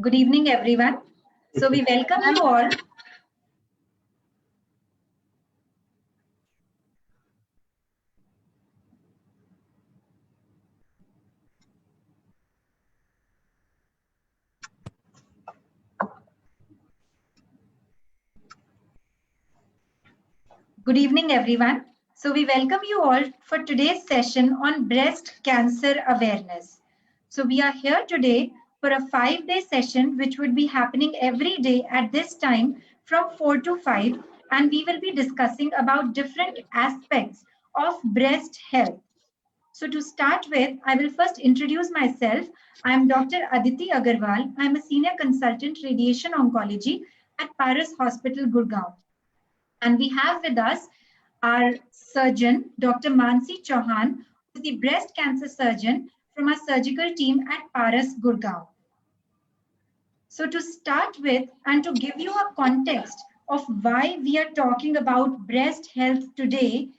Good evening, everyone. So we welcome you all. Good evening, everyone. So we welcome you all for today's session on breast cancer awareness. So we are here today for a 5-day session, which would be happening every day at this time from 4 to 5. And we will be discussing about different aspects of breast health. So to start with, I will first introduce myself. I am Dr. Aditi Agarwal. I am a senior consultant radiation oncology at Paras Hospital, Gurgaon. And we have with us our surgeon, Dr. Mansi Chauhan, who is the breast cancer surgeon from our surgical team at Paras, Gurgaon. So to start with, and to give you a context of why we are talking about breast health today,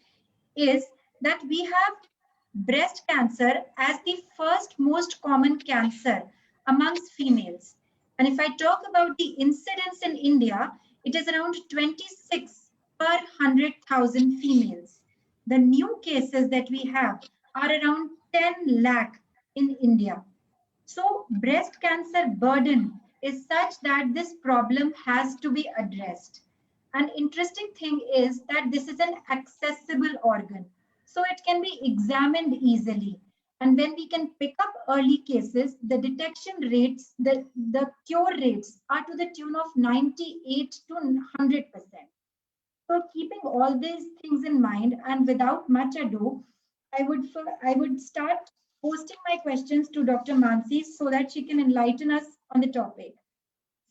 is that we have breast cancer as the first most common cancer amongst females. And if I talk about the incidence in India, it is around 26 per 100,000 females. The new cases that we have are around 10 lakh in India. So breast cancer burden is such that this problem has to be addressed. An interesting thing is that this is an accessible organ, so it can be examined easily. And when we can pick up early cases, the detection rates, the cure rates are to the tune of 98 to 100%. So keeping all these things in mind and without much ado, I would start posting my questions to Dr. Mansi so that she can enlighten us on the topic.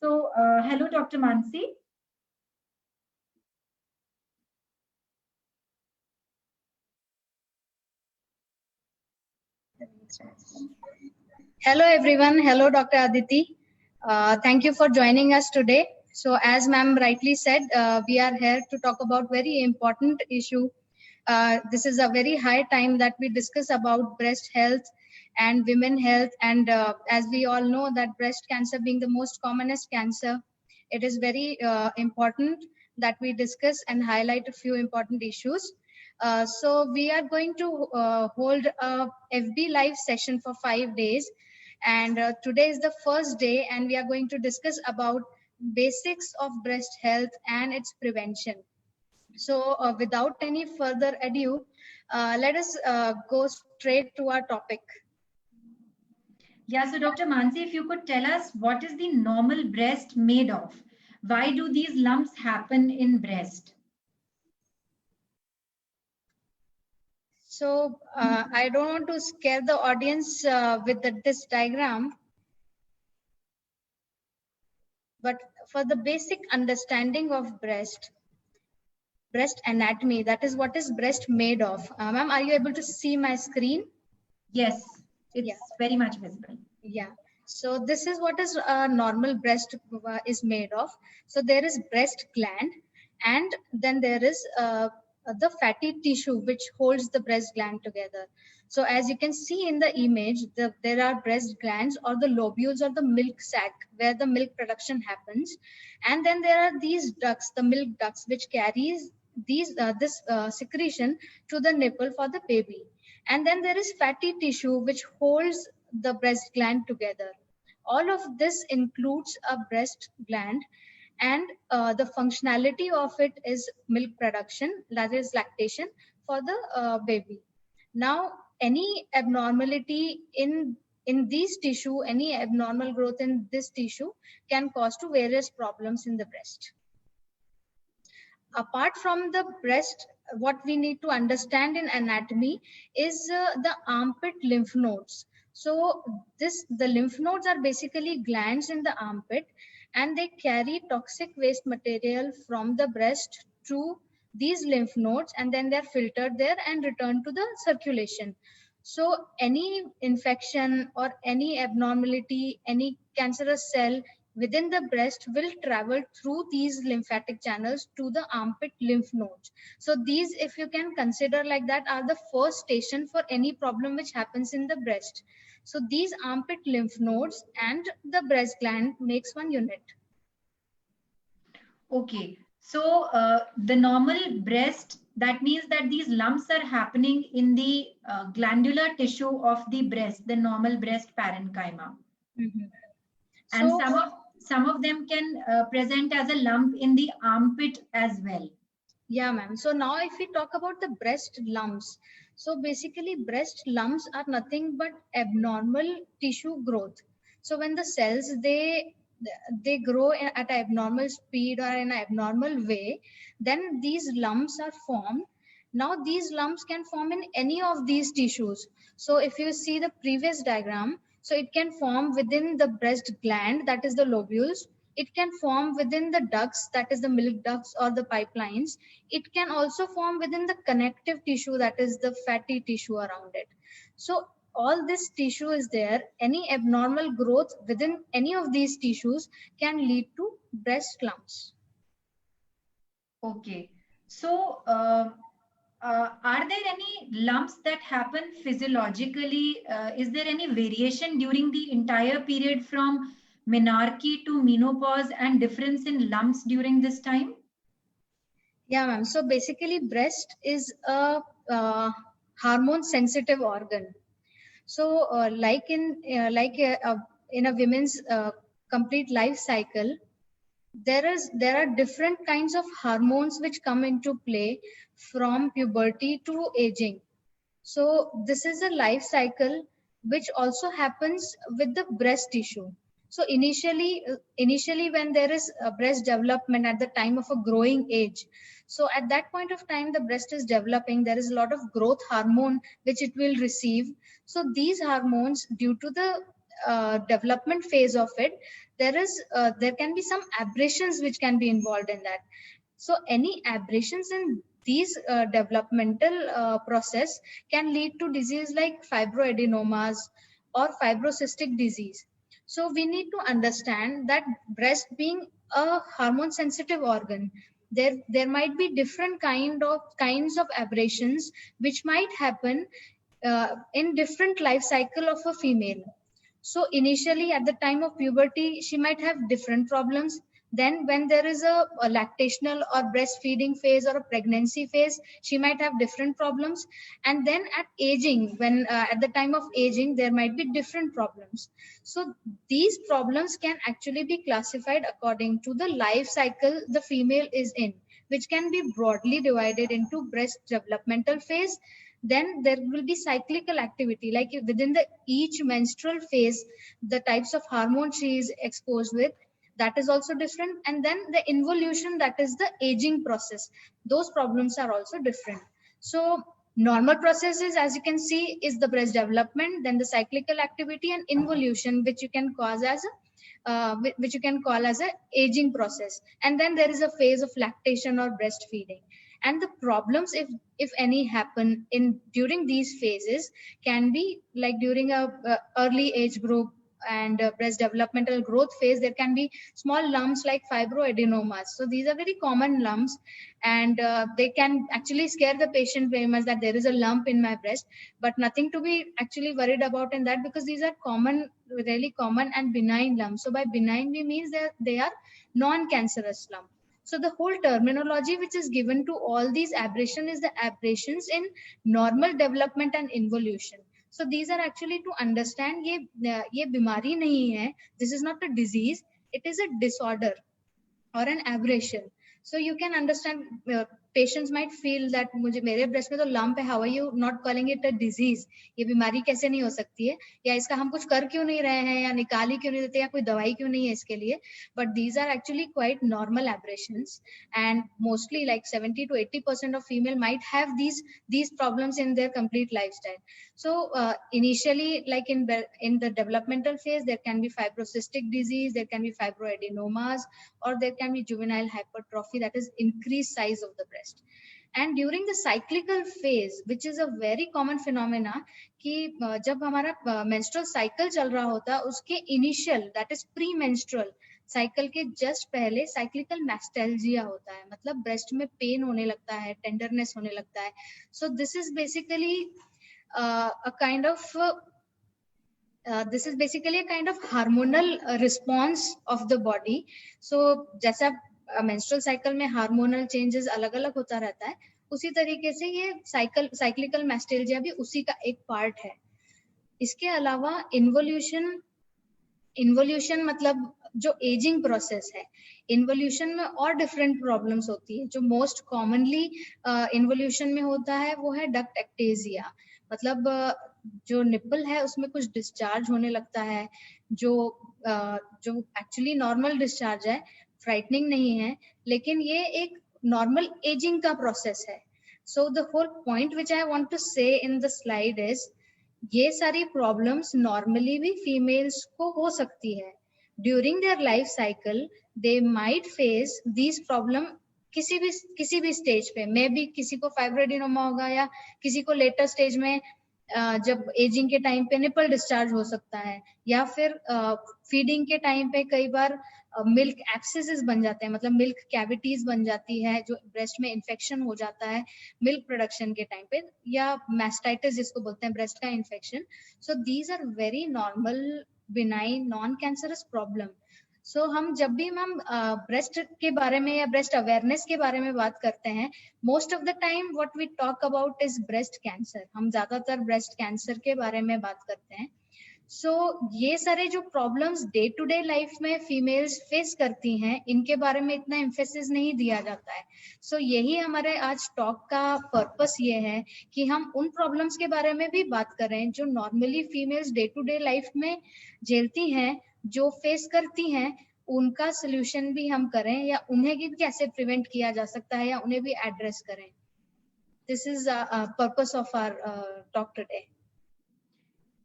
So hello, Dr. Mansi. Hello everyone. Hello Dr. Aditi. Thank you for joining us today. So as ma'am rightly said, we are here to talk about very important issue. This is a very high time that we discuss about breast health and women health. And as we all know that breast cancer being the most commonest cancer, it is very important that we discuss and highlight a few important issues. So we are going to hold a FB live session for 5 days, and today is the first day, and we are going to discuss about basics of breast health and its prevention. So without any further ado, let us go straight to our topic. Yeah, so Dr. Mansi, if you could tell us what is the normal breast made of? Why do these lumps happen in breast? So I don't want to scare the audience with this diagram, but for the basic understanding of breast anatomy, that is what is breast made of. Ma'am, are you able to see my screen? Yes, it's very much visible. Yeah. So this is what is a normal breast is made of. So there is breast gland, and then there is the fatty tissue which holds the breast gland together. So as you can see in the image, there are breast glands or the lobules or the milk sac where the milk production happens, and then there are these ducts, the milk ducts, which carries this secretion to the nipple for the baby. And then there is fatty tissue which holds the breast gland together. All of this includes a breast gland, and the functionality of it is milk production, that is lactation for the baby. Now, any abnormality in these tissue, any abnormal growth in this tissue can cause to various problems in the breast. Apart from the breast, what we need to understand in anatomy is the armpit lymph nodes. So the lymph nodes are basically glands in the armpit, and they carry toxic waste material from the breast to these lymph nodes, and then they're filtered there and returned to the circulation. So any infection or any abnormality, any cancerous cell within the breast will travel through these lymphatic channels to the armpit lymph nodes. So these, if you can consider like that, are the first station for any problem which happens in the breast. So these armpit lymph nodes and the breast gland makes one unit. Okay, so the normal breast, that means that these lumps are happening in the glandular tissue of the breast, the normal breast parenchyma. And So some of them can present as a lump in the armpit as well. yeah, ma'am. So now if we talk about the breast lumps, so basically breast lumps are nothing but abnormal tissue growth. So when the cells they grow at an abnormal speed or in an abnormal way, then these lumps are formed. Now these lumps can form in any of these tissues. So if you see the previous diagram, so it can form within the breast gland, that is the lobules. It can form within the ducts, that is the milk ducts or the pipelines. It can also form within the connective tissue, that is the fatty tissue around it. So all this tissue is there. Any abnormal growth within any of these tissues can lead to breast lumps. Okay, so are there any lumps that happen physiologically? Is there any variation during the entire period from menarche to menopause and difference in lumps during this time? Yeah, ma'am. So basically, breast is a hormone sensitive organ. So in a woman's complete life cycle, there are different kinds of hormones which come into play from puberty to aging. So this is a life cycle which also happens with the breast tissue. So initially when there is a breast development at the time of a growing age, so at that point of time the breast is developing, there is a lot of growth hormone which it will receive. So these hormones, due to the development phase of it, there can be some aberrations which can be involved in that. So any aberrations in these developmental process can lead to disease like fibroadenomas or fibrocystic disease. So we need to understand that breast being a hormone sensitive organ, there might be different kinds of aberrations which might happen in different life cycle of a female. So initially at the time of puberty, she might have different problems. Then when there is a lactational or breastfeeding phase or a pregnancy phase, she might have different problems. And then at aging, when at the time of aging, there might be different problems. So these problems can actually be classified according to the life cycle the female is in, which can be broadly divided into breast developmental phase. Then there will be cyclical activity, like within the each menstrual phase, the types of hormones she is exposed with, that is also different. And then the involution, that is the aging process, those problems are also different. So normal processes, as you can see, is the breast development, then the cyclical activity, and involution, which you can cause as a which you can call as a aging process. And then there is a phase of lactation or breastfeeding. And the problems, if any happen in during these phases, can be like during a early age group and breast developmental growth phase, there can be small lumps like fibroadenomas. So these are very common lumps, and they can actually scare the patient very much, that there is a lump in my breast, but nothing to be actually worried about in that, because these are common, really common and benign lumps. So by benign we means that they are non-cancerous lump. So the whole terminology which is given to all these aberration is the aberrations in normal development and involution. So these are actually to understand ye bimari nahi hai. This is not a disease. It is a disorder or an aberration. So you can understand, patients might feel that मुझे मेरे breast में तो lump है, how are you not calling it a disease? ये बीमारी कैसे नहीं हो सकती है, या इसका हम कुछ कर क्यों नहीं रहे हैं, या निकाल ही क्यों नहीं देते, या कोई दवाई क्यों नहीं है इसके लिए? But these are actually quite normal aberrations, and mostly like 70 to 80% of female might have these problems in their complete lifestyle. So initially, like in the developmental phase, there can be fibrocystic disease, there can be fibroadenomas, or there can be juvenile hypertrophy, that is increased size of the breast. And during the cyclical phase, which is a very common phenomena, कि जब हमारा menstrual cycle चल रहा होता है, उसके initial, that is pre-menstrual cycle के just पहले साइक्लिकल मैस्टेल्जिया होता है, मतलब ब्रेस्ट में पेन होने लगता है, टेंडरनेस होने लगता है. So this is basically a kind of this is basically a kind of hormonal response of the body. So जैसा menstrual cycle में hormonal changes अलग अलग होता रहता है, उसी तरीके से ये cyclical मैस्टेल्जिया भी उसी का एक पार्ट है. इसके अलावा इन्वोल्यूशन मतलब जो एजिंग प्रोसेस है, इन्वोल्यूशन में और डिफरेंट प्रॉब्लम्स होती है. जो मोस्ट कॉमनली इन्वोल्यूशन में होता है वो है डक्ट एक्टेजिया, मतलब जो निप्पल है उसमें कुछ डिस्चार्ज होने लगता है, जो एक्चुअली नॉर्मल डिस्चार्ज है, फ्राइटनिंग नहीं है, लेकिन ये एक नॉर्मल एजिंग का प्रोसेस है. So the whole point which I want to say in the slide is, ये सारी प्रॉब्लम्स नॉर्मली भी फीमेल्स को हो सकती है. During their life cycle they might face this problem किसी भी स्टेज पे. मे बी किसी को फाइब्रोएडेनोमा होगा, या किसी को लेटर स्टेज में जब एजिंग के टाइम पे निपल डिस्चार्ज हो सकता है, या फिर फीडिंग के टाइम पे कई बार मिल्क एब्सेसेस बन जाते हैं, मतलब मिल्क कैविटीज बन जाती है, जो ब्रेस्ट में इन्फेक्शन हो जाता है मिल्क प्रोडक्शन के टाइम पे, या मैस्टाइटिस जिसको बोलते हैं ब्रेस्ट का infection. So these are very normal benign non cancerous problem. So हम जब भी मैम ब्रेस्ट के बारे में या ब्रेस्ट अवेयरनेस के बारे में बात करते हैं, most of the time what we talk about is breast cancer. हम ज्यादातर ब्रेस्ट कैंसर के बारे में बात करते हैं. सो ये सारे जो problems day to day life में फीमेल्स फेस करती हैं, इनके बारे में इतना एम्फेसिस नहीं दिया जाता है. सो यही हमारे आज टॉक का पर्पस ये है कि हम उन प्रॉब्लम्स के बारे में भी बात करें जो normally females day to day life में झेलती हैं, जो फेस करती हैं, उनका सोल्यूशन भी हम करें, या उन्हें भी कैसे प्रिवेंट किया जा सकता है, या उन्हें भी एड्रेस करें. This is purpose of our talk today.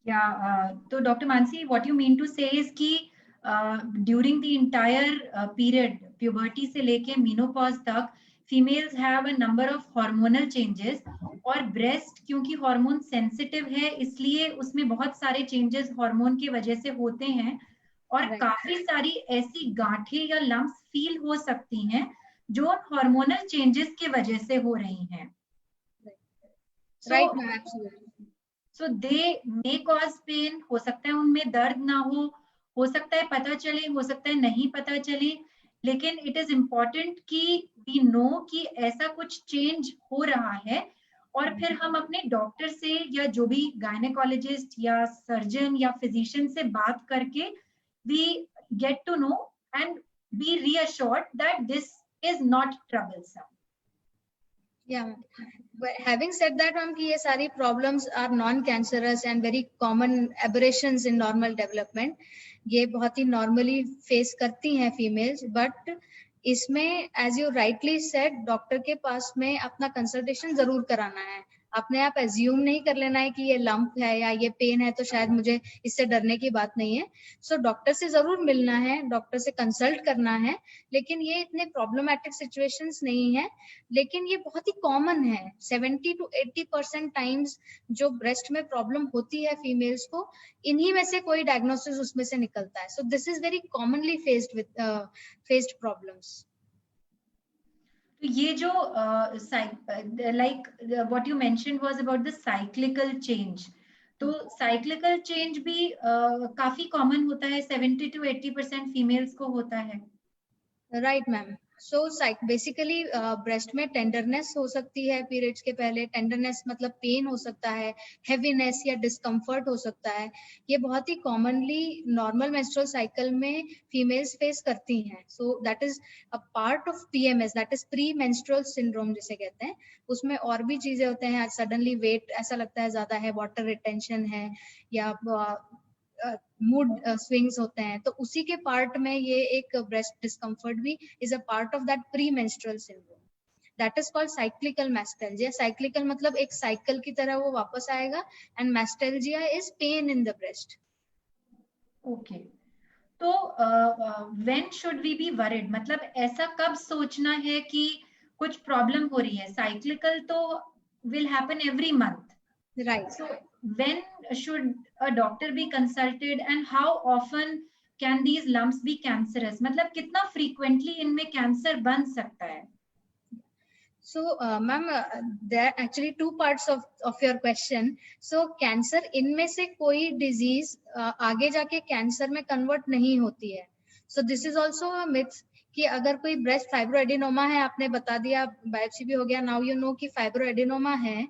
तो doctor Mansi, what you mean to say is कि during the entire period puberty से लेके मेनोपॉज तक females have a number of hormonal changes, और ब्रेस्ट क्योंकि हार्मोन सेंसिटिव है इसलिए उसमें बहुत सारे चेंजेस हार्मोन की वजह से होते हैं, और काफी सारी ऐसी गांठें या लम्प्स फील हो सकती हैं जो हार्मोनल चेंजेस की वजह से हो रही हैं. Right ma'am, absolutely. So they may cause pain. हो सकता है उनमें दर्द ना हो सकता है पता चले, हो सकता है नहीं पता चले, लेकिन it is important कि we know कि ऐसा कुछ change हो रहा है, और फिर हम अपने डॉक्टर से या जो भी गायनेकोलॉजिस्ट या सर्जन या फिजिशियन से बात करके we get to know and be reassured that this is not troublesome. Yeah, but having said that, ma'am, कि ये सारी problems are non-cancerous and very common aberrations in normal development. ये बहुत ही normally face करती हैं females, but इसमें as you rightly said, doctor के पास में अपना कंसल्टेशन जरूर कराना है. अपने आप एज्यूम नहीं कर लेना है कि ये लंप है या ये पेन है तो शायद मुझे इससे डरने की बात नहीं है. सो डॉक्टर से जरूर मिलना है, डॉक्टर से कंसल्ट करना है, लेकिन ये इतने प्रॉब्लमैटिक सिचुएशंस नहीं है, लेकिन ये बहुत ही कॉमन है. 70 to 80% टाइम्स जो ब्रेस्ट में प्रॉब्लम होती है फीमेल्स को, इन्हीं में से कोई डायग्नोसिस उसमें से निकलता है. So this is very commonly faced problems. तो ये जो like what you mentioned was about the cyclical change, तो साइक्लिकल चेंज भी काफी कॉमन होता है, 70 to 80% फीमेल्स को होता है. Right ma'am. So basically breast में टेंडरनेस हो सकती है पीरियड्स के पहले. टेंडरनेस मतलब पेन हो सकता है, हेवीनेस या डिस्कम्फर्ट हो सकता है. ये बहुत ही कॉमनली नॉर्मल मेंस्ट्रुअल साइकिल में फीमेल्स फेस करती हैं. So that is a part of PMS, that is pre menstrual syndrome जिसे कहते हैं. उसमें और भी चीजें होते हैं, सडनली वेट ऐसा लगता है ज्यादा है, वाटर रिटेंशन है, या मूड स्विंग्स होते हैं. तो उसी के पार्ट में ये एक ब्रेस्ट डिस्कम्फर्ट भी is a part of that pre menstrual syndrome. That is called cyclical mastalgia. Cyclical मतलब एक साइकिल की तरह वो वापस आएगा, and mastalgia is pain in the breast. Okay, तो when should we be worried, मतलब ऐसा कब सोचना है कि कुछ प्रॉब्लम हो रही है? साइक्लिकल तो will happen every month, right. So when should a doctor be consulted and how often can these lumps be cancerous, मतलब कितना फ्रीक्वेंटली इनमें कैंसर बन सकता है? So, ma'am, there are actually two parts of your question. So, cancer इनमें से कोई disease आगे जाके cancer में convert नहीं होती है. So, this is also a myth कि अगर कोई breast fibroadenoma है, आपने बता दिया, biopsy भी हो गया, now you know कि fibroadenoma है,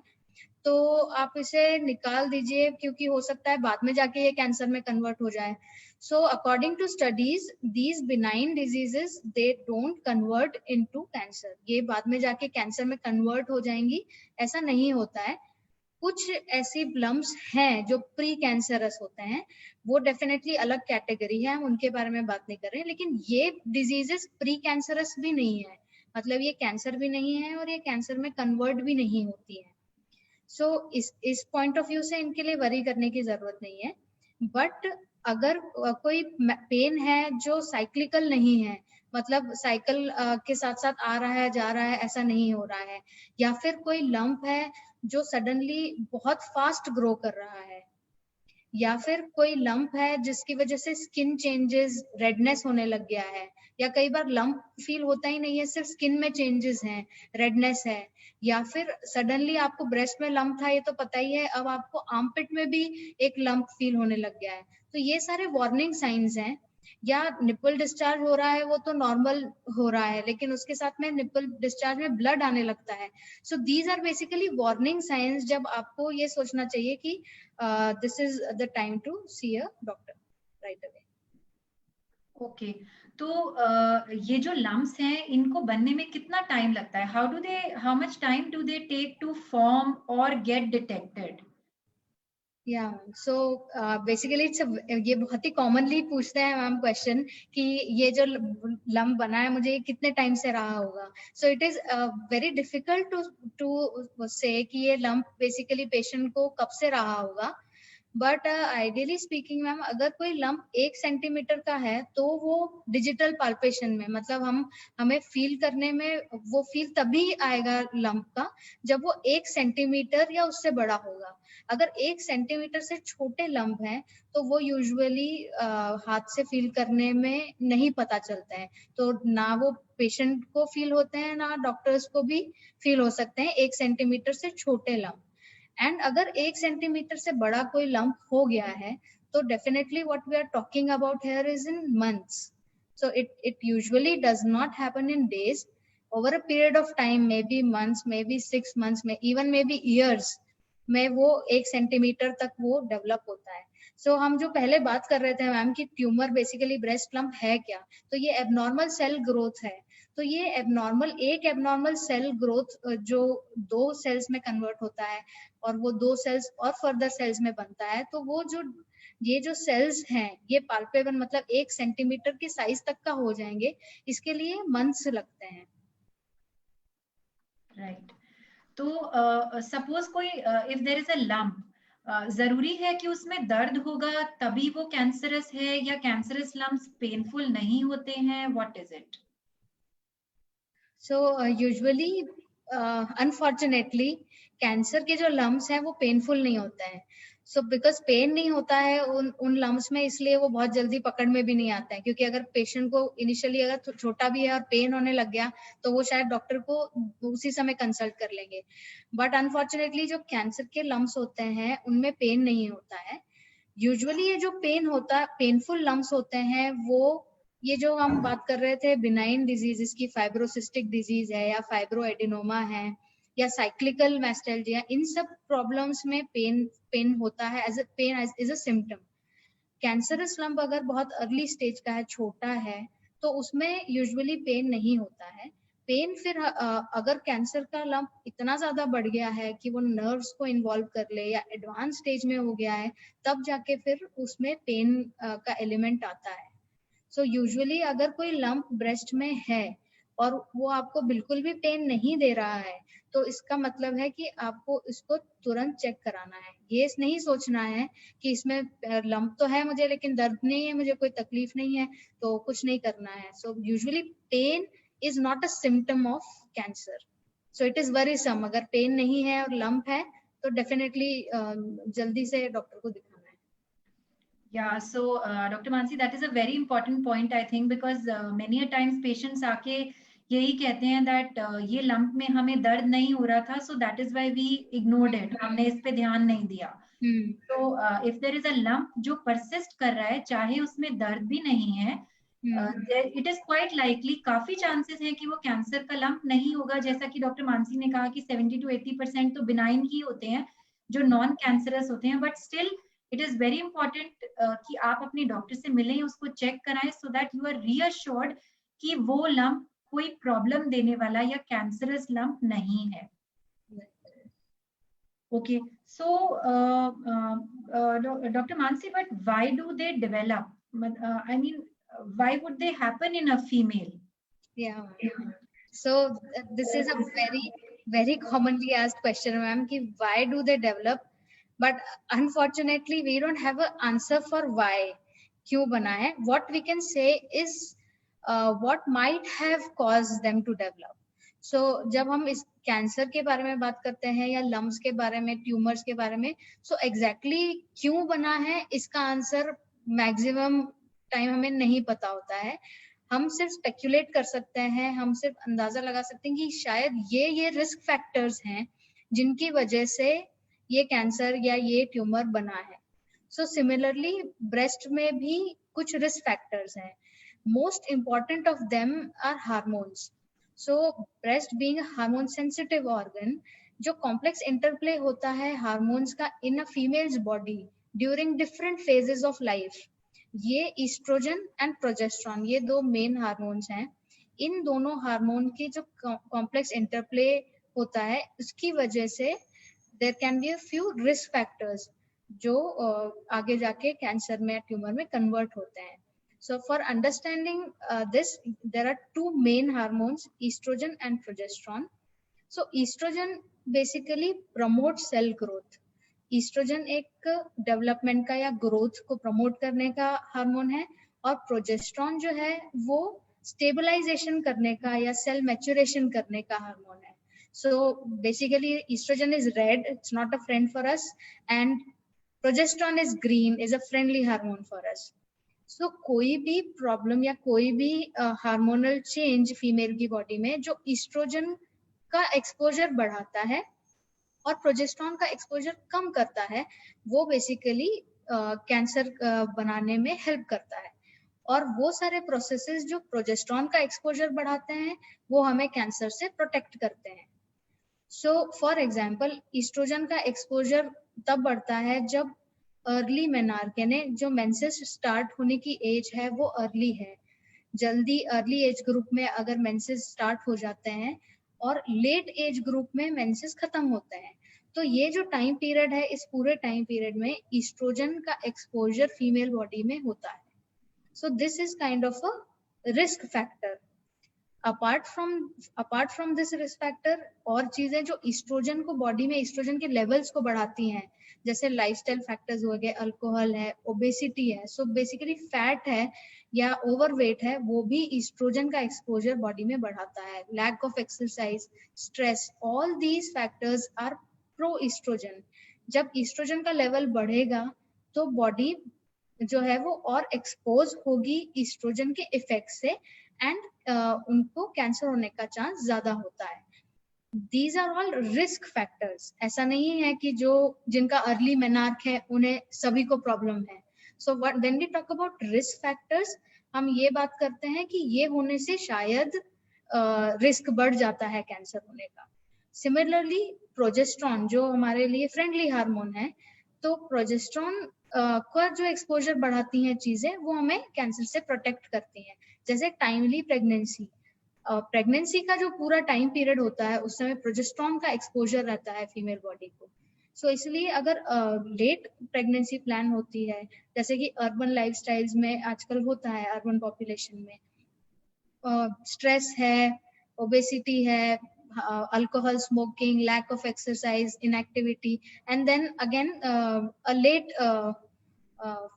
तो आप इसे निकाल दीजिए क्योंकि हो सकता है बाद में जाके ये कैंसर में कन्वर्ट हो जाए. So according to studies these benign diseases they don't convert into cancer. ये बाद में जाके कैंसर में कन्वर्ट हो जाएंगी, ऐसा नहीं होता है. कुछ ऐसी लम्प्स हैं जो प्री कैंसरस होते हैं, वो डेफिनेटली अलग कैटेगरी है, हम उनके बारे में बात नहीं कर रहे हैं. लेकिन ये डिजीजेस प्री कैंसरस भी नहीं है, मतलब ये कैंसर भी नहीं है और ये कैंसर में कन्वर्ट भी नहीं होती है. सो इस पॉइंट ऑफ व्यू से इनके लिए वरी करने की जरूरत नहीं है. बट अगर कोई पेन है जो साइक्लिकल नहीं है, मतलब साइकिल के साथ साथ आ रहा है जा रहा है, ऐसा नहीं हो रहा है, या फिर कोई लंप है जो सडनली बहुत फास्ट ग्रो कर रहा है, या फिर कोई लंप है जिसकी वजह से स्किन चेंजेस, रेडनेस होने लग गया है, या कई बार लंप फील होता ही नहीं है, सिर्फ स्किन में चेंजेस हैं, रेडनेस है, या फिर सडनली आपको ब्रेस्ट में लंप था ये तो पता ही है, अब आपको आर्मपिट में भी एक लंप फील होने लग गया है, तो ये सारे वार्निंग साइंस हैं. या निपल डिस्चार्ज हो रहा है, वो तो नॉर्मल हो रहा है, लेकिन उसके साथ में निपल डिस्चार्ज में ब्लड आने लगता है. So these are basically warning signs, जब आपको ये सोचना चाहिए कि this is the time to see a doctor right away. Okay, तो ये जो लम्प्स हैं इनको बनने में कितना टाइम लगता है? How much time do they take to form और गेट डिटेक्टेड? या सो बेसिकली ये बहुत ही कॉमनली पूछते हैं मैम क्वेश्चन कि ये जो लम्प बना है मुझे कितने टाइम से रहा होगा. So it is very difficult to say कि ये लम्प बेसिकली पेशेंट को कब से रहा होगा. बट आइडियली स्पीकिंग मैम, अगर कोई लंप 1 सेंटीमीटर का है तो वो डिजिटल पाल्पेशन में, मतलब हमें फील करने में वो फील तभी आएगा लंप का जब वो 1 सेंटीमीटर या उससे बड़ा होगा. अगर 1 सेंटीमीटर से छोटे लंप हैं तो वो यूजुअली हाथ से फील करने में नहीं पता चलता है, तो ना वो पेशेंट को फील होते हैं ना डॉक्टर्स को भी फील हो सकते हैं 1 सेंटीमीटर से छोटे लंप. एंड अगर 1 सेंटीमीटर से बड़ा कोई लंप हो गया है तो definitely what we are talking about here is in months. So it usually does not happen in days. Over a period of time, maybe months, maybe 6 months, even maybe years, में वो 1 centimetre तक वो develop होता है. सो हम जो पहले बात कर रहे थे मैम कि ट्यूमर बेसिकली ब्रेस्ट लंप है क्या, तो ये एबनॉर्मल सेल ग्रोथ है. तो ये एक एबनॉर्मल सेल ग्रोथ जो 2 सेल्स में कन्वर्ट होता है और वो 2 सेल्स और फर्दर सेल्स में बनता है, तो वो ये जो सेल्स हैं ये पाल्पेबल, मतलब 1 सेंटीमीटर के साइज तक का हो जाएंगे, इसके लिए मंथ्स लगते हैं. राइट. तो सपोज कोई if there is a lump, जरूरी है कि उसमें दर्द होगा तभी वो कैंसरस है, या कैंसरस लम्प्स पेनफुल नहीं होते हैं? What is it? So usually unfortunately cancer के जो लम्प्स हैं वो पेनफुल नहीं होते हैं. सो बिकॉज पेन नहीं होता है उन लम्प्स में, इसलिए वो बहुत जल्दी पकड़ में भी नहीं आते हैं, क्योंकि अगर पेशेंट को इनिशियली अगर छोटा भी है और पेन होने लग गया तो वो शायद डॉक्टर को उसी समय कंसल्ट कर लेंगे. बट अनफॉर्चुनेटली जो कैंसर के लम्प्स होते हैं उनमें पेन नहीं होता है. यूजुअली ये जो पेनफुल लम्प्स होते हैं वो ये जो हम बात कर रहे थे बिनाइन डिजीजेस की, फाइब्रोसिस्टिक डिजीज है या फाइब्रोएडिनोमा है या साइक्लिकल मैस्टेल्जिया, इन सब प्रॉब्लम्स में पेन होता है pain is a symptom. Cancerous lump अगर बहुत अर्ली स्टेज का है, छोटा है, तो उसमें यूजुअली पेन नहीं होता है. पेन फिर अगर कैंसर का लंप इतना ज्यादा बढ़ गया है कि वो नर्व्स को इन्वॉल्व कर ले या एडवांस स्टेज में हो गया है, तब जाके फिर उसमें पेन का एलिमेंट आता है. सो यूजुअली अगर कोई लंप ब्रेस्ट में है और वो आपको बिल्कुल भी पेन नहीं दे रहा है, तो इसका मतलब है कि आपको इसको तुरंत चेक कराना है. ये नहीं सोचना है कि इसमें लंप तो है मुझे लेकिन दर्द नहीं है, मुझे कोई तकलीफ नहीं है, तो कुछ नहीं करना है. So usually pain is not a symptom of cancer. So it is worrisome. अगर पेन नहीं है और लंप है तो डेफिनेटली जल्दी से डॉक्टर को दिखाना है. Yeah, so Dr. Mansi, that is a very important point, I think, because many a times patients आके यही कहते हैं that ये lump में हमें दर्द नहीं हो रहा था, so that is why we ignored it. हमने इस पे ध्यान नहीं दिया. So if there is a lump जो persist कर रहा है, चाहे उसमें दर्द भी नहीं है, it is quite likely, काफी chances हैं कि वो कैंसर का lump नहीं होगा. जैसा कि डॉक्टर मानसी ने कहा कि 70 to 80% तो benign ही होते हैं, जो non cancerous होते हैं, but still it is very important कि आप अपने डॉक्टर से मिलें, उसको चेक कराएं, so that you are reassured कि वो lump कोई प्रॉब्लम देने वाला या कैंसरस lump नहीं है. Okay, so Dr. Mansi, but why do they develop? I mean, why would they happen in a female? Yeah. So this is a very commonly asked question, ma'am, कि why do they develop? But unfortunately, we don't have an answer for why. क्यों बना है? What we can say is what might have caused them to develop. So जब हम इस cancer के बारे में बात करते हैं या लम्स के बारे में, ट्यूमर्स के बारे में, so exactly क्यों बना है, इसका आंसर मैक्सिमम टाइम हमें नहीं पता होता है. हम सिर्फ स्पेक्यूलेट कर सकते हैं, हम सिर्फ अंदाजा लगा सकते हैं कि शायद ये रिस्क फैक्टर्स हैं जिनकी वजह से ये कैंसर या ये ट्यूमर बना है. सो सिमिलरली ब्रेस्ट में भी कुछ रिस्क फैक्टर्स हैं. Most important of them are hormones. So breast being a hormone sensitive organ, जो कॉम्प्लेक्स इंटरप्ले होता है हार्मोन्स का in a female's body during different phases of life, ये ईस्ट्रोजन एंड प्रोजेस्टेरॉन, ये दो मेन हार्मोन्स हैं. इन दोनों हार्मोन की जो कॉम्प्लेक्स इंटरप्ले होता है, उसकी वजह से there can be a few risk factors जो आगे जाके कैंसर में, ट्यूमर में कन्वर्ट होते हैं. So for understanding this, there are two main hormones, oestrogen and progesterone. So oestrogen basically promote cell growth. Oestrogen एक डेवलपमेंट का या ग्रोथ को प्रमोट करने का हार्मोन है, और प्रोजेस्टेरॉन जो है वो स्टेबलाइजेशन करने का या सेल मैच्योरेशन करने का हार्मोन है. So basically estrogen is red, it's not a friend for us, and progesterone is green, is a friendly hormone for us. So कोई भी प्रॉब्लम या कोई भी हार्मोनल चेंज फीमेल की बॉडी में जो ईस्ट्रोजन का एक्सपोजर बढ़ाता है और प्रोजेस्टेरॉन का एक्सपोजर कम करता है, वो बेसिकली कैंसर बनाने में हेल्प करता है. और वो सारे प्रोसेसेस जो प्रोजेस्टेरॉन का एक्सपोजर बढ़ाते हैं, वो हमें कैंसर से प्रोटेक्ट करते हैं. सो फॉर एग्जांपल, ईस्ट्रोजन का एक्सपोजर तब बढ़ता है जब अर्ली मेनार्क, यानी जो मेंसेस स्टार्ट होने की एज है वो अर्ली है. जल्दी अर्ली एज ग्रुप में अगर मेंसेस स्टार्ट हो जाते हैं और लेट एज ग्रुप में मेंसेस खत्म होते हैं, तो ये जो टाइम पीरियड है, इस पूरे टाइम पीरियड में ईस्ट्रोजन का एक्सपोजर फीमेल बॉडी में होता है. So this is kind of a risk factor. Apart from this risk factor, और चीजें जो ईस्ट्रोजन को बॉडी में, ईस्ट्रोजन के लेवल्स को बढ़ाती हैं, जैसे लाइफस्टाइल फैक्टर्स हो गए, अल्कोहल है, ओबेसिटी है, सो बेसिकली फैट है या ओवरवेट है, वो भी ईस्ट्रोजन का एक्सपोजर बॉडी में बढ़ाता है. Lack of exercise, stress, all these factors are pro oestrogen. जब ईस्ट्रोजन का लेवल बढ़ेगा तो बॉडी जो है वो और एक्सपोज होगी ईस्ट्रोजन के इफेक्ट से, एंड उनको कैंसर होने का चांस ज्यादा होता है. These are all risk factors. ऐसा नहीं है कि जो जिनका अर्ली मेनार्क है उन्हें सभी को प्रॉब्लम है. So when we talk about risk factors, हम ये बात करते हैं कि ये होने से शायद रिस्क बढ़ जाता है कैंसर होने का. सिमिलरली प्रोजेस्टेरॉन जो हमारे लिए फ्रेंडली हार्मोन है, तो प्रोजेस्टेरॉन का जो एक्सपोजर बढ़ाती हैं चीजें, वो हमें कैंसर से प्रोटेक्ट करती हैं. जैसे टाइमली प्रेगनेंसी, प्रेगनेंसी का जो पूरा टाइम पीरियड होता है उस समय प्रोजेस्टेरॉन का एक्सपोजर रहता है फीमेल बॉडी को. सो इसलिए अगर लेट प्रेगनेंसी प्लान होती है, जैसे कि अर्बन लाइफस्टाइल्स में आजकल होता है, अर्बन पॉपुलेशन में स्ट्रेस है, ओबेसिटी है, alcohol smoking, lack of exercise, inactivity, and then again a late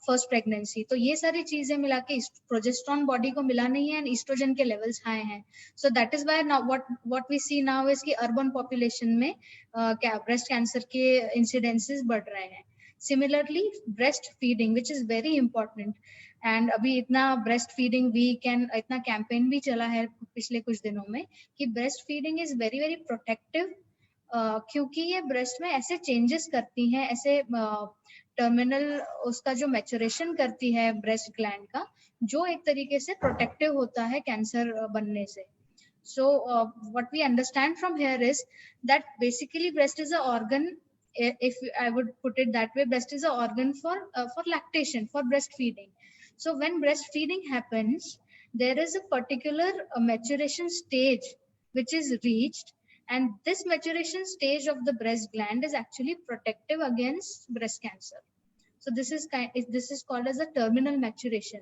first pregnancy, तो ये सारी चीजें मिला के प्रोजेस्टेरॉन बॉडी को मिला नहीं है एंड ईस्ट्रोजन के लेवल्स हाई हैं. So that is why now what we see now is कि अर्बन पॉपुलेशन में ब्रेस्ट कैंसर के इंसिडेंसेस बढ़ रहे हैं. Similarly, breastfeeding, which is very important, and अभी इतना breastfeeding week and इतना campaign भी चला है पिछले कुछ दिनों में कि breastfeeding is very very protective, क्योंकि ये breast में ऐसे changes करती हैं, ऐसे टर्मिनल उसका जो मैच्योरेशन करती है ब्रेस्ट ग्लैंड का, जो एक तरीके से प्रोटेक्टिव होता है कैंसर बनने से. So what we understand from here is that basically breast is an organ, if I would put it that way, breast is an organ for lactation, for breastfeeding. So when breastfeeding happens, there is a particular maturation stage which is reached, and this maturation stage of the breast gland is actually protective against breast cancer. So this is called as a terminal maturation,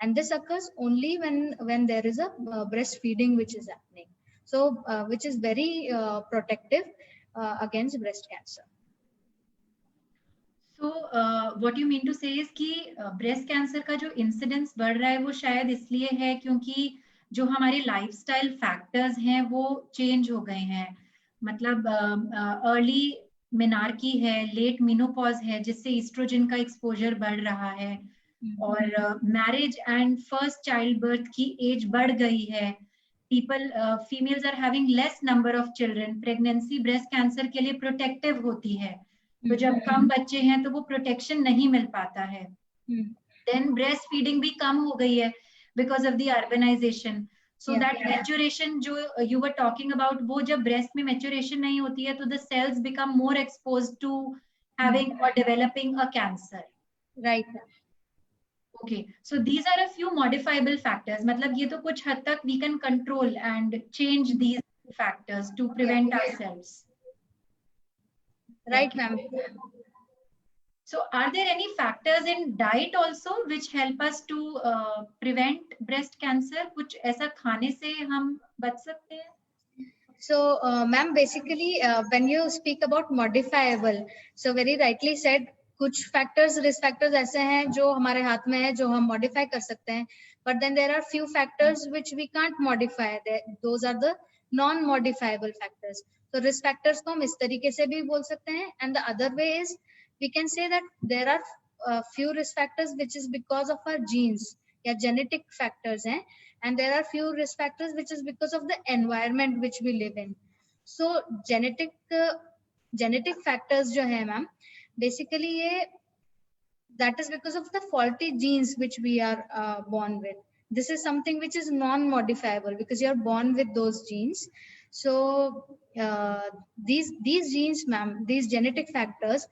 and this occurs only when there is a breastfeeding which is happening. So which is very protective against breast cancer. So what you mean to say is कि breast cancer का जो incidence बढ़ रहा है वो शायद इसलिए है क्योंकि जो हमारे lifestyle factors हैं वो change हो गए हैं. मतलब early मेनार्की है, लेट मेनोपॉज है, जिससे ईस्ट्रोजन का एक्सपोजर बढ़ रहा है, और marriage and first child birth की एज बढ़ गई है. People females are having less number of children. Pregnancy breast cancer के लिए प्रोटेक्टिव होती है, तो जब कम बच्चे हैं तो वो प्रोटेक्शन नहीं मिल पाता है. देन ब्रेस्ट फीडिंग भी कम हो गई है because of the urbanisation. So that maturation जो you were talking about, वो जब breast में maturation नहीं होती है तो the cells become more exposed to having or developing a cancer. Right. Okay, so these are a few modifiable factors. मतलब ये तो कुछ हद तक we can control and change these factors to prevent ourselves. Right, ma'am. So are there any factors in diet also which help us to prevent breast cancer? कुछ ऐसा खाने से हम बच सकते हैं? So ma'am, basically when you speak about modifiable, so very rightly said, कुछ factors, risk factors ऐसे हैं जो हमारे हाथ में है, जो हम modify कर सकते हैं, but then there are few factors which we can't modify. Those are the non-modifiable factors. So risk factors को हम इस तरीके से भी बोल सकते हैं, and the other way is we can say that there are few risk factors which is because of our genes या genetic factors हैं, and there are few risk factors which is because of the environment which we live in. So genetic factors जो है ma'am, basically ये that is because of the faulty genes which we are born with. This is something which is non-modifiable because you are born with those genes. So these genes ma'am, these genetic factors,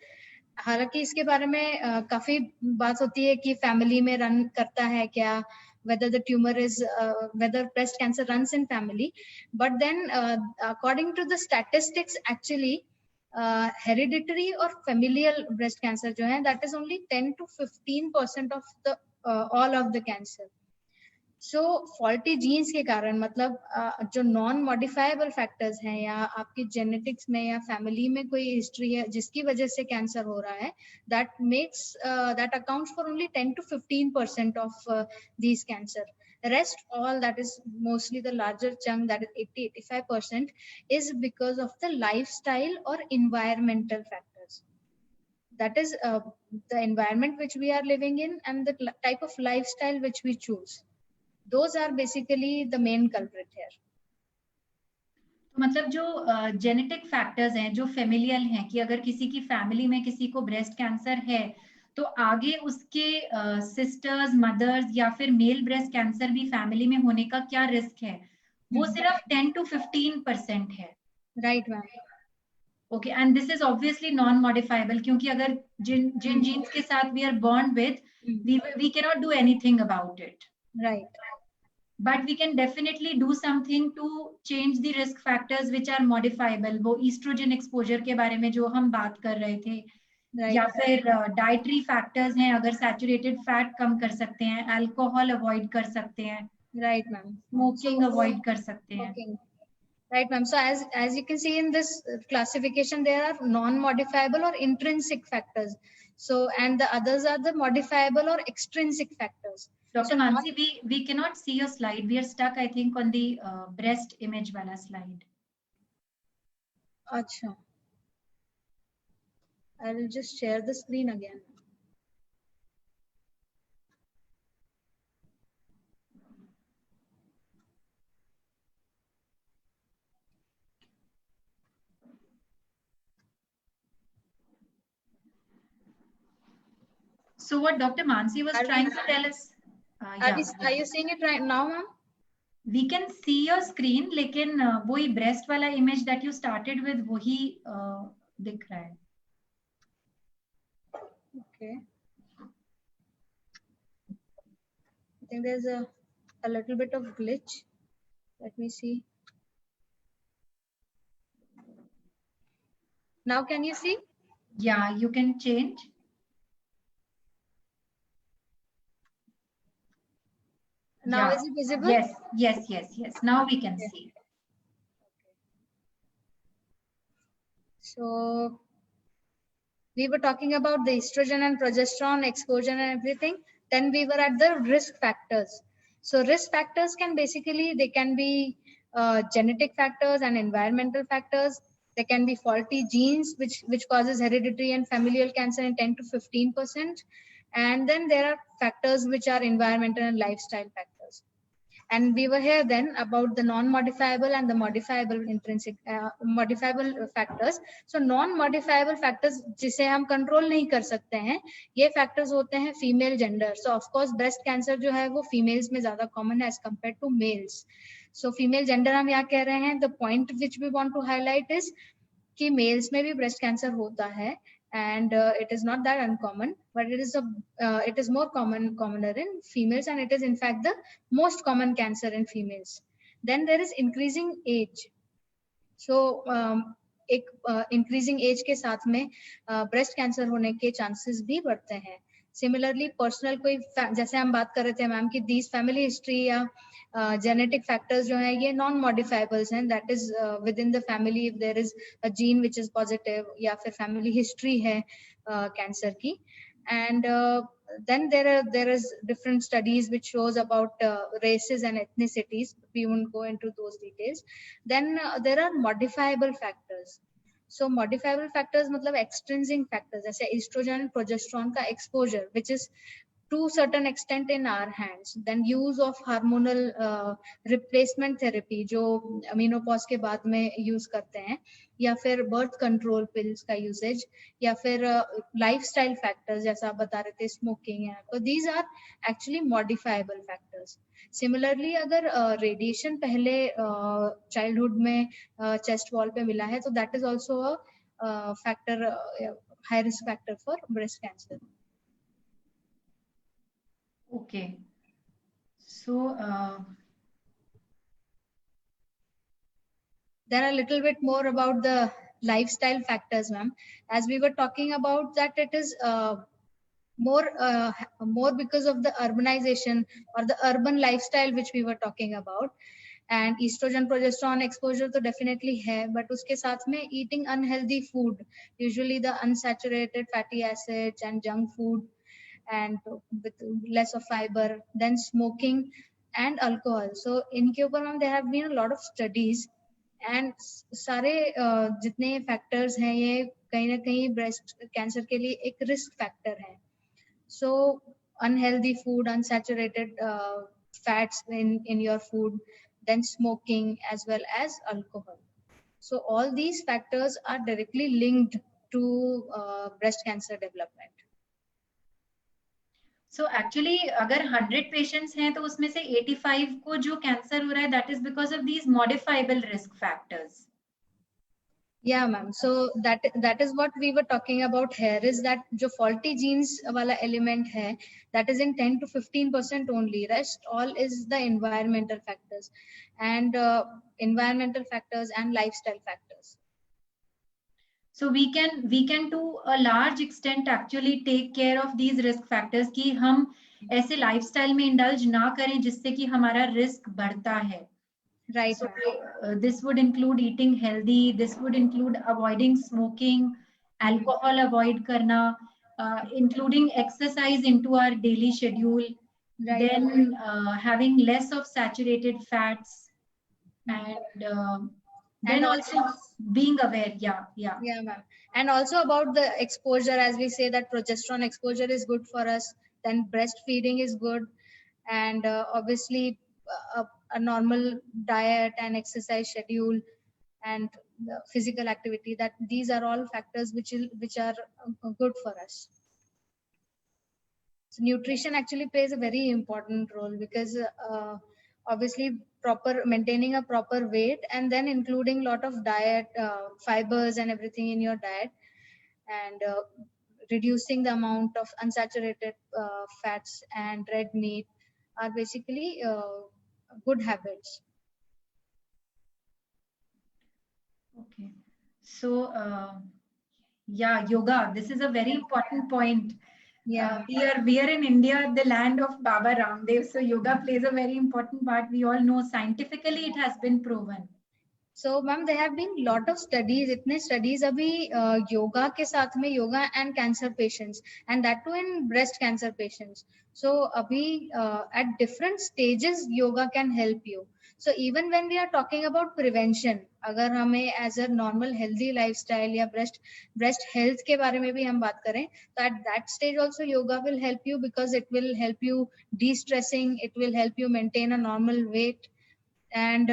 हालांकि इसके बारे में काफी बात होती है कि family में रन करता है क्या, whether the tumor is whether breast cancer runs in family, but then according to the statistics actually hereditary or familial breast cancer जो है that is only 10 to 15% of the all of the cancer. So faulty genes के कारण, मतलब जो non modifiable factors हैं या आपकी genetics में या फैमिली में कोई हिस्ट्री है जिसकी वजह से कैंसर हो रहा है, that accounts for only 10 to 15% of these cancer. Rest all, that is mostly the larger chunk, that is 80-85%, is because of the lifestyle or environmental factors. That is the environment which we are living in and the type of lifestyle which we choose. Those are basically the main culprit here. मतलब जो genetic factors हैं जो familial हैं, कि अगर किसी की family में किसी को ब्रेस्ट कैंसर है तो आगे उसके सिस्टर्स, मदर्स या फिर मेल ब्रेस्ट कैंसर भी फैमिली में होने का क्या रिस्क है, वो सिर्फ 10 to 15% है. Right ma'am. Okay, and this is obviously non modifiable, क्योंकि अगर जिन जीन्स के साथ we are born with, we can not do anything about it. Right. But we can definitely do something to change the risk factors which are modifiable. वो estrogen exposure के बारे में जो हम बात कर रहे थे, या फिर dietary factors हैं, अगर saturated fat कम कर सकते हैं, alcohol avoid कर सकते हैं, right ma'am, smoking avoid कर सकते हैं. Right ma'am. So as you can see in this classification, there are non-modifiable or intrinsic factors. So and the others are the modifiable or extrinsic factors. Dr. Mansi, we cannot see your slide. We are stuck, I think, on the breast image wala slide. Acha. I'll just share the screen again. So what Dr. Mansi was trying to tell us, Are you seeing it right now, ma'am? We can see your screen, लेकिन वही breast वाला image that you started with वही दिख रहा है. Okay. I think there's a little bit of glitch. Let me see. Now can you see? Yeah, you can change. Now is it visible? Yes. Now we can see. So we were talking about the estrogen and progesterone exposure and everything. Then we were at the risk factors. So risk factors can basically, they can be genetic factors and environmental factors. There can be faulty genes, which causes hereditary and familial cancer in 10 to 15%. And then there are factors which are environmental and lifestyle factors. And we were here then about the non-modifiable and the modifiable intrinsic modifiable factors. So non-modifiable factors जिसे हम control नहीं कर सकते हैं, ये factors होते हैं female gender. So of course breast cancer जो है वो females में ज़्यादा common है as compared to males. So female gender हम यहाँ कह रहे हैं. The point which we want to highlight is कि males में भी breast cancer होता है. And it is not that uncommon, but it is more commoner in females, and it is in fact the most common cancer in females. Then there is increasing age. So एक increasing age के साथ में breast cancer होने के chances भी बढ़ते हैं. Similarly, personal कोई जैसे हम बात कर रहे थे मैम कि these family history या genetic factors जो हैं ये non-modifiables हैं. That is within the family if there is a gene which is positive या फिर family history है cancer की. And then there is different studies which shows about races and ethnicities. We won't go into those details. Then there are modifiable factors. So modifiable factors मतलब extrinsic factors जैसे estrogen and progesterone का exposure which is to certain extent in our hands. Then use of hormonal replacement therapy जो menopause के बाद में use करते हैं, या फिर birth control pills का usage, या फिर lifestyle factors जैसा आप बता रहे थे smoking है. So these are actually modifiable factors. Similarly अगर radiation पहले childhood में chest wall पे मिला है तो that is also a factor, high risk factor for breast cancer. Okay. So there are a little bit more about the lifestyle factors, ma'am. As we were talking about that, it is more because of the urbanization or the urban lifestyle which we were talking about. And estrogen progesterone exposure तो definitely है, but उसके साथ में eating unhealthy food, usually the unsaturated fatty acids and junk food, and with less of fiber, then smoking and alcohol. So इनके ऊपर ma'am there have been a lot of studies, and सारे जितने factors हैं ये कहीं ना कहीं breast cancer के लिए एक risk factor है. So unhealthy food, unsaturated fats in your food, then smoking as well as alcohol. So all these factors are directly linked to breast cancer development. So actually अगर 100 patients हैं तो उसमें से 85 को जो cancer हो रहा है that is because of these modifiable risk factors. Yeah, ma'am. So that is what we were talking about here, is that जो faulty genes वाला element है, that is in 10 to 15% only. Rest all is the environmental factors and lifestyle factors. So we can to a large extent actually take care of these risk factors कि हम ऐसे lifestyle में indulge ना करें जिससे कि हमारा risk बढ़ता है. Right. So this would include eating healthy. This would include avoiding smoking, alcohol avoid करना, including exercise into our daily schedule. Right. Then having less of saturated fats, and then And also being aware. Yeah. Yeah, ma'am. And also about the exposure, as we say that progesterone exposure is good for us, then breastfeeding is good, and obviously a normal diet and exercise schedule and the physical activity, that these are all factors which are good for us. So nutrition actually plays a very important role, because obviously proper maintaining a proper weight, and then including lot of diet fibers and everything in your diet, and reducing the amount of unsaturated fats and red meat are basically good habits. Okay. So, yeah, yoga. This is a very important point. Yeah. We are in India, the land of Baba Ramdev. So yoga plays a very important part. We all know scientifically it has been proven. So ma'am there have been lot of studies, इतने studies अभी योगा के साथ में, yoga and cancer patients, and that too in breast cancer patients. So अभी at different stages yoga can help you. So even when we are talking about prevention, अगर हमें as a normal healthy lifestyle या breast health के बारे में भी हम बात करें, तो at that stage also yoga will help you, because it will help you de-stressing, it will help you maintain a normal weight. And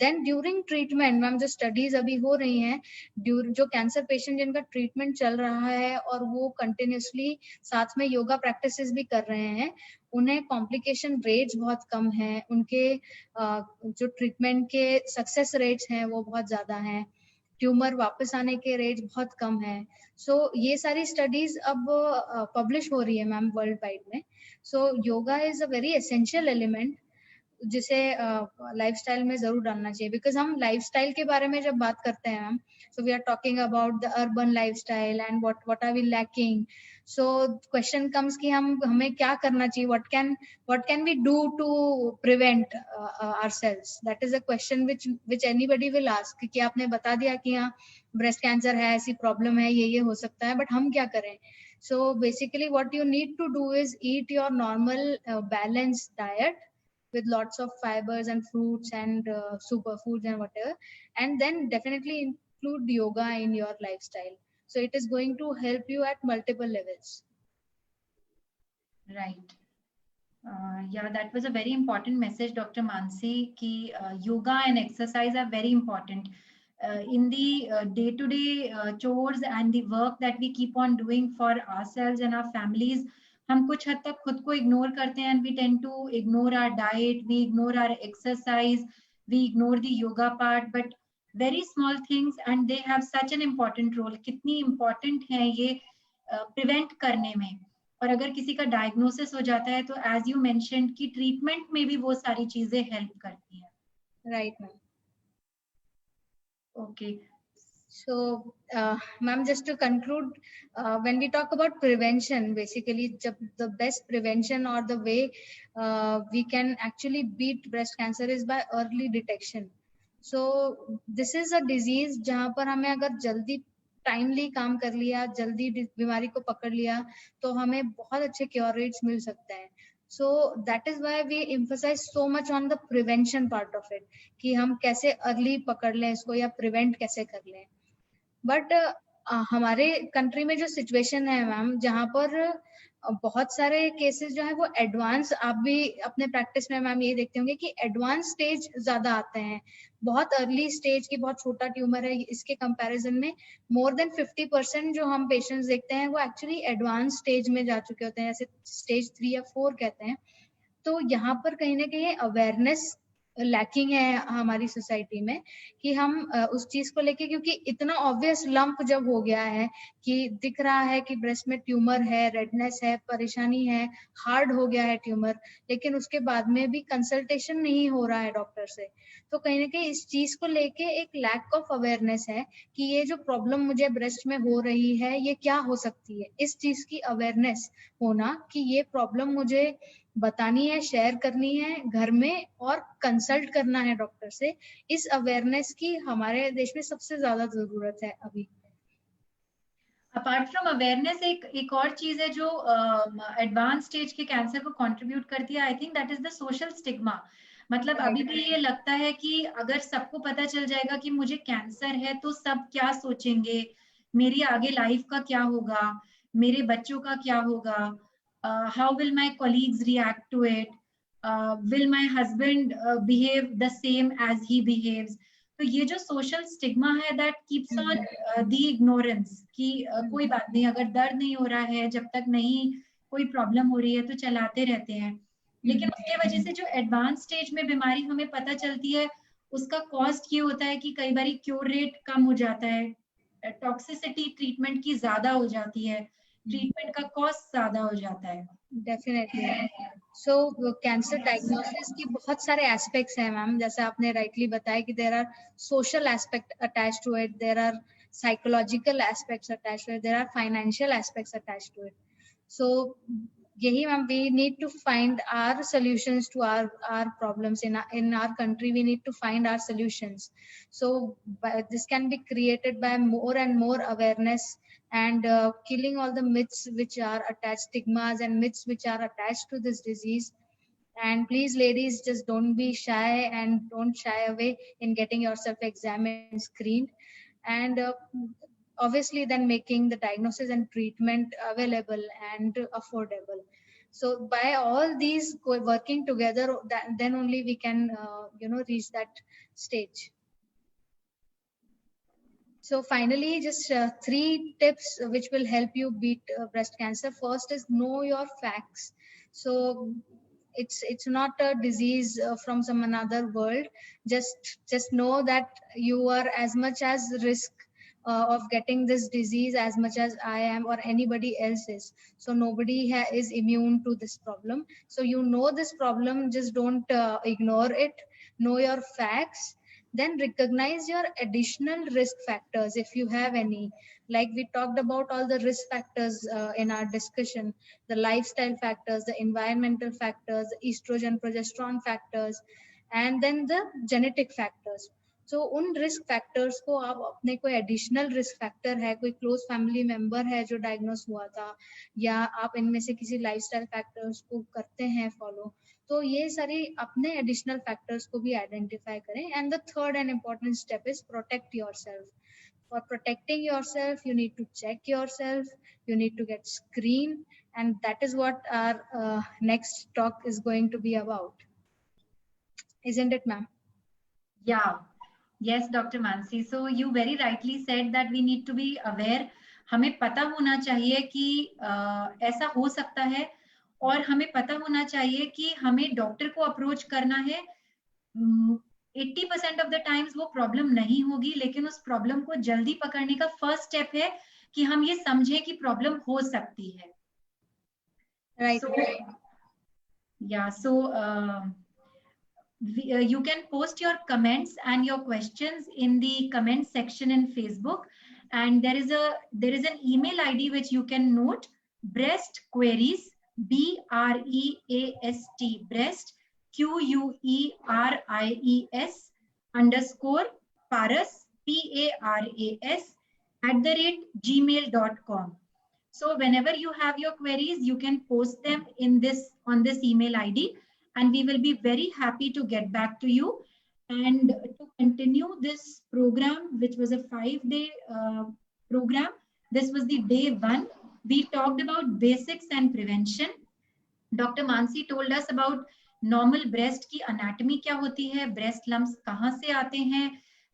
then during treatment ma'am जो स्टडीज अभी हो रही हैं, जो कैंसर पेशेंट जिनका ट्रीटमेंट चल रहा है और वो कंटिन्यूसली साथ में योगा प्रैक्टिसेस भी कर रहे हैं, उन्हें कॉम्प्लिकेशन रेट्स बहुत कम है, उनके जो ट्रीटमेंट के सक्सेस रेट्स हैं वो बहुत ज्यादा हैं, ट्यूमर वापस आने के रेट्स बहुत कम है. सो ये सारी स्टडीज अब पब्लिश हो रही है मैम वर्ल्ड वाइड में. So yoga is a very essential element जिसे लाइफस्टाइल में जरूर डालना चाहिए, बिकॉज हम लाइफस्टाइल के बारे में जब बात करते हैं ma'am, so we are talking about the urban lifestyle and what are we lacking. So question comes कि हमें क्या करना चाहिए, what can we do to prevent ourselves. That is a question which anybody will ask कि आपने बता दिया कि हाँ ब्रेस्ट कैंसर है, ऐसी प्रॉब्लम है, ये हो सकता है, बट हम क्या करें. So basically what you need to do is eat your normal balanced diet with lots of fibers and fruits and superfoods and whatever, and then definitely include yoga in your lifestyle. So it is going to help you at multiple levels. Right. Yeah, that was a very important message, Dr. Mansi, ki yoga and exercise are very important. In the day-to-day chores and the work that we keep on doing for ourselves and our families, हम कुछ हद तक खुद को ignore करते हैं, and we tend to ignore our diet, we ignore our exercise, we ignore the yoga part, but very small things and they have such an important role. कितनी important है ये prevent करने में. और अगर किसी का डायग्नोसिस हो जाता है तो एज यू मेंशन्ड कि ट्रीटमेंट में भी वो सारी चीजें हेल्प करती हैं. Right ma'am. Okay. So ma'am, just to conclude, when we talk about prevention, basically the best prevention or the way we can actually beat breast cancer is by early detection. So this is a disease जहाँ पर हमें अगर जल्दी timely काम कर लिया, जल्दी बीमारी को पकड़ लिया, तो हमें बहुत अच्छे क्योर रेट्स मिल सकते हैं. So that is why we emphasize so much on the prevention part of it, कि हम कैसे अर्ली पकड़ लें इसको या प्रिवेंट कैसे कर लें. बट हमारे कंट्री में जो सिचुएशन है मैम, जहाँ पर बहुत सारे केसेस जो है वो एडवांस, आप भी अपने प्रैक्टिस में मैम ये देखते होंगे कि एडवांस स्टेज ज्यादा आते हैं. बहुत अर्ली स्टेज की बहुत छोटा ट्यूमर है, इसके कंपैरिजन में मोर देन 50% जो हम पेशेंट्स देखते हैं वो एक्चुअली एडवांस स्टेज में जा चुके होते हैं, जैसे स्टेज 3 या 4 कहते हैं. तो यहाँ पर कहीं ना कहीं अवेयरनेस लैकिंग है हमारी सोसाइटी में, कि हम उस चीज को लेके, क्योंकि इतना ऑब्वियस लंप जब हो गया है कि दिख रहा है कि ब्रेस्ट में ट्यूमर है, रेडनेस है, परेशानी है, हार्ड हो गया है ट्यूमर, लेकिन उसके बाद में भी कंसल्टेशन नहीं हो रहा है डॉक्टर से. तो कहीं ना कहीं इस चीज को लेके एक लैक ऑफ अवेयरनेस है कि ये जो प्रॉब्लम मुझे ब्रेस्ट में हो रही है ये क्या हो सकती है. इस चीज की अवेयरनेस होना कि ये प्रॉब्लम मुझे बतानी है, शेयर करनी है घर में और कंसल्ट करना है डॉक्टर से, इस अवेयरनेस की हमारे देश में सबसे ज्यादा जरूरत है अभी. अपार्ट फ्रॉम अवेयरनेस एक और चीज है जो एडवांस स्टेज के कैंसर को कंट्रीब्यूट करती है, I think that is the social stigma. मतलब अभी भी ये लगता है कि अगर सबको पता चल जाएगा कि मुझे कैंसर है तो सब क्या सोचेंगे, मेरी आगे लाइफ का क्या होगा, मेरे बच्चों का क्या होगा, how will my colleagues react to it, will my husband behave the same as he behaves. तो ये जो सोशल स्टिग्मा है that keeps on the ignorance कि कोई बात नहीं, अगर दर्द नहीं हो रहा है, जब तक नहीं कोई प्रॉब्लम हो रही है तो चलाते रहते हैं। लेकिन उसके वजह से जो एडवांस स्टेज में बीमारी हमें पता चलती है, उसका कॉस्ट ये होता है कि कई बार क्योर रेट कम हो जाता है, टॉक्सिसिटी ट्रीटमेंट की ज्यादा हो जाती है, ट्रीटमेंट का कॉस्ट ज्यादा हो जाता है। डेफिनेटली। सो कैंसर डायग्नोसिस की बहुत सारे एस्पेक्ट्स हैं मैम, जैसे आपने राइटली बताया कि there are social aspect attach to it, there are psychological aspects attach to it, there are financial aspects attach to it. So yahi ma'am, we need to find our solutions to our problems in our country. We need to find our solutions. So this can be created by more and more awareness and killing all the myths which are attached, stigmas and myths which are attached to this disease. And please ladies, just don't be shy and don't shy away in getting yourself examined and screened. And obviously then making the diagnosis and treatment available and affordable. So by all these working together, then only we can reach that stage. So finally, just 3 tips which will help you beat breast cancer. First is know your facts. So it's not a disease from some another world. Just know that you are as much as risk of getting this disease as much as I am or anybody else is. So nobody is immune to this problem. So you know this problem, just don't ignore it. Know your facts. Then recognize your additional risk factors if you have any. Like we talked about all the risk factors in our discussion, the lifestyle factors, the environmental factors, the estrogen progesterone factors, and then the genetic factors. So उन risk factors को आप अपने कोई additional risk factor है, कोई close family member है जो diagnose हुआ था, या आप इनमें से किसी लाइफस्टाइल फैक्टर्स को करते हैं फॉलो, तो ये सारी अपने एडिशनल फैक्टर्स को भी आइडेंटिफाई करें. And the third and important step is protect yourself. For protecting yourself, you need to check yourself, you need to get screened, and that is what our next talk is going to be about. Isn't it, ma'am? Yeah. Yes, Dr. Mansi. So you very rightly said that we need to be aware. हमें पता होना चाहिए कि ऐसा हो सकता है, और हमें पता होना चाहिए कि हमें डॉक्टर को अप्रोच करना है. 80% ऑफ द टाइम्स वो प्रॉब्लम नहीं होगी, लेकिन उस प्रॉब्लम को जल्दी पकड़ने का फर्स्ट स्टेप है कि हम ये समझें कि प्रॉब्लम हो सकती है. Right. You can post your comments and your questions in the comment section in Facebook, and there is an email ID which you can note: breast queries, BREAST, breast QUERIES _Paras PARAS @gmail.com. So whenever you have your queries, you can post them on this email ID, and we will be very happy to get back to you. And to continue this program, which was a 5-day program, this was the day 1. We talked about basics and prevention. Dr. Mansi told us about normal breast की anatomy क्या होती है, breast lumps कहाँ से आते हैं.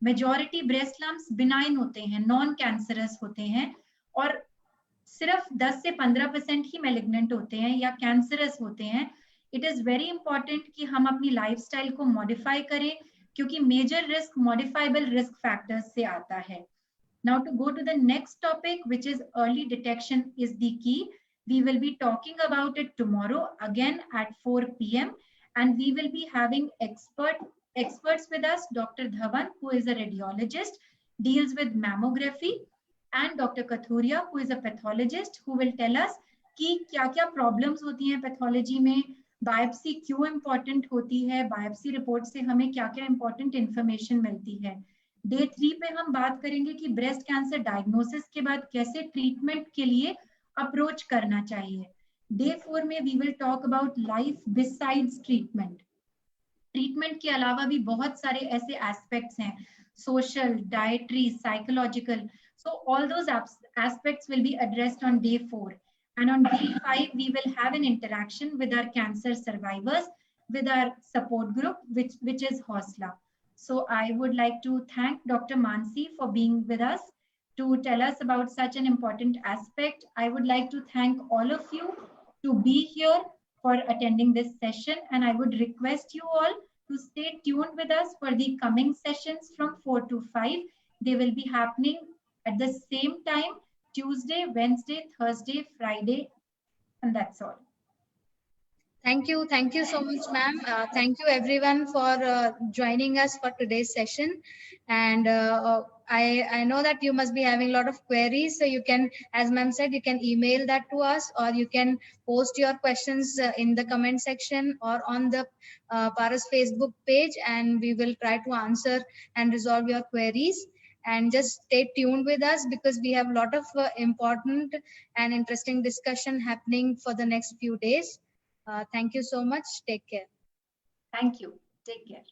Majority breast lumps benign होते हैं, non cancerous होते हैं, और सिर्फ 10 से 15% ही मैलिग्नेंट होते हैं या कैंसरस होते हैं. इट इज वेरी इंपॉर्टेंट कि हम अपनी लाइफस्टाइल को मॉडिफाई करें, क्योंकि major risk modifiable risk factors से आता है. Now to go to the next topic, which is early detection is the key. We will be talking about it tomorrow again at 4 PM, and we will be having experts with us, Dr. Dhawan, who is a radiologist, deals with mammography, and Dr. Kathuria, who is a pathologist, who will tell us कि क्या-क्या problems होती हैं pathology में, biopsy क्यों important होती है, biopsy report से हमें क्या-क्या इंपॉर्टेंट इंफॉर्मेशन मिलती है. डे 3 पे हम बात करेंगे कि ब्रेस्ट कैंसर डायग्नोसिस के बाद कैसे ट्रीटमेंट के लिए अप्रोच करना चाहिए. डे 4 में we will talk about life besides treatment. Treatment के अलावा भी बहुत सारे ऐसे एस्पेक्ट्स हैं, social, dietary, psychological. So all those aspects will be addressed on day 4. And on day 5, we will have an interaction with our cancer survivors, with our support group, which is Hosla. So I would like to thank Dr. Mansi for being with us to tell us about such an important aspect. I would like to thank all of you to be here for attending this session, and I would request you all to stay tuned with us for the coming sessions from 4 to 5. They will be happening at the same time, Tuesday, Wednesday, Thursday, Friday, and that's all. Thank you so much, ma'am. Thank you everyone for joining us for today's session. And I know that you must be having a lot of queries, so you can, as ma'am said, you can email that to us, or you can post your questions in the comment section or on the Paras Facebook page, and we will try to answer and resolve your queries. And just stay tuned with us, because we have a lot of important and interesting discussion happening for the next few days. Thank you so much. Take care. Thank you. Take care.